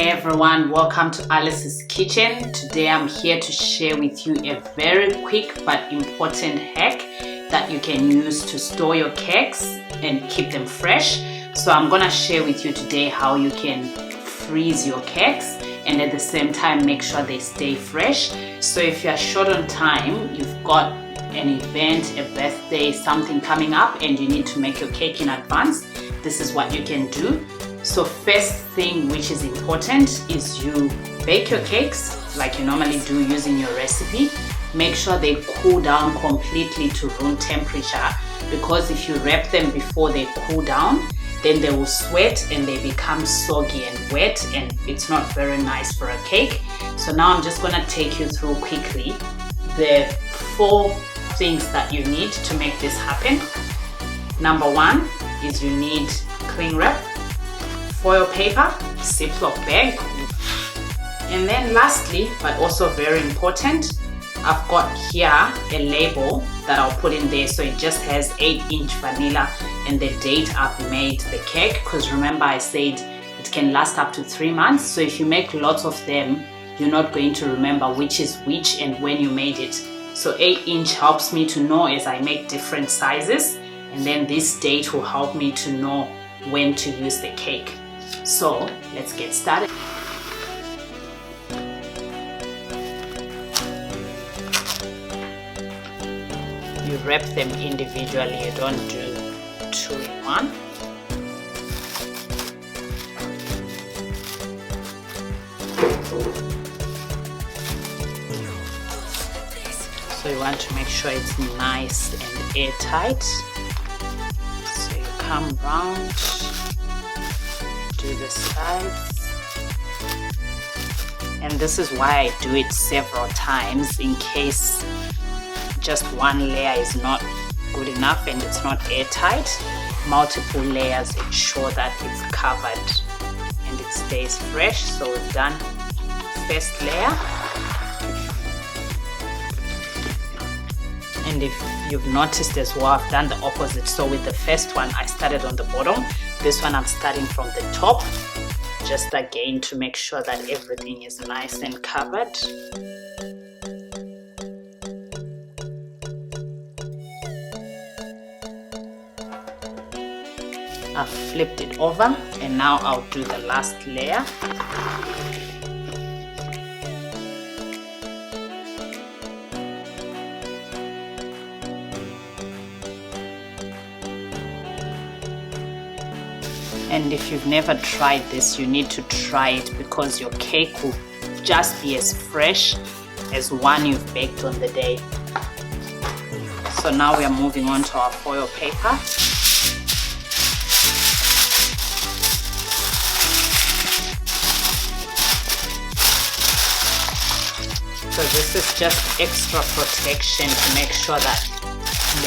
Hey everyone, welcome to Alice's Kitchen. Today I'm here to share with you a very quick but important hack that you can use to store your cakes and keep them fresh. So I'm gonna share with you today how you can freeze your cakes and at the same time make sure they stay fresh. So if you're short on time, you've got an event, a birthday, something coming up and you need to make your cake in advance, this is what you can do. So first thing which is important is you bake your cakes like you normally do using your recipe. Make sure they cool down completely to room temperature, because if you wrap them before they cool down, then they will sweat and they become soggy and wet and it's not very nice for a cake. So now I'm just gonna take you through quickly the 4 things that you need to make this happen. Number 1 is you need cling wrap, foil paper, Ziploc bag, and then lastly, but also very important, I've got here a label that I'll put in there. So it just has 8-inch vanilla and the date I've made the cake, because remember I said it can last up to 3 months. So if you make lots of them, you're not going to remember which is which and when you made it. So 8-inch helps me to know as I make different sizes, and then this date will help me to know when to use the cake. So let's get started. You wrap them individually, you don't do 2 in 1. So you want to make sure it's nice and airtight. So you come round, do the sides, and this is why I do it several times, in case just one layer is not good enough and it's not airtight. Multiple layers ensure that it's covered and it stays fresh. So we've done first layer, and if you've noticed as well, I've done the opposite. So with the first one I started on the bottom, this one I'm starting from the top, just again to make sure that everything is nice and covered. I've flipped it over and now I'll do the last layer. And if you've never tried this, you need to try it, because your cake will just be as fresh as one you've baked on the day. So now we are moving on to our foil paper. So this is just extra protection to make sure that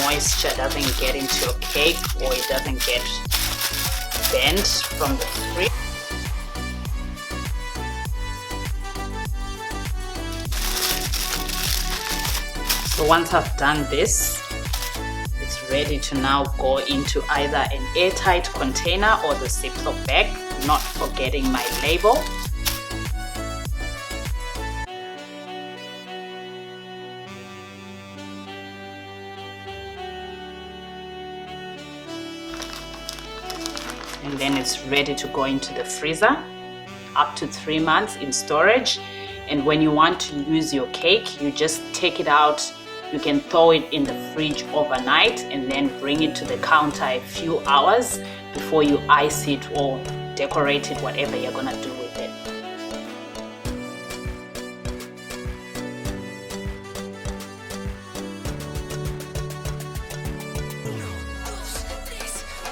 moisture doesn't get into your cake or it doesn't get bent from the fridge. So once I've done this, it's ready to now go into either an airtight container or the Ziploc bag, not forgetting my label. And then it's ready to go into the freezer, up to 3 months in storage. And when you want to use your cake, you just take it out. You can thaw it in the fridge overnight and then bring it to the counter a few hours before you ice it or decorate it, whatever you're gonna do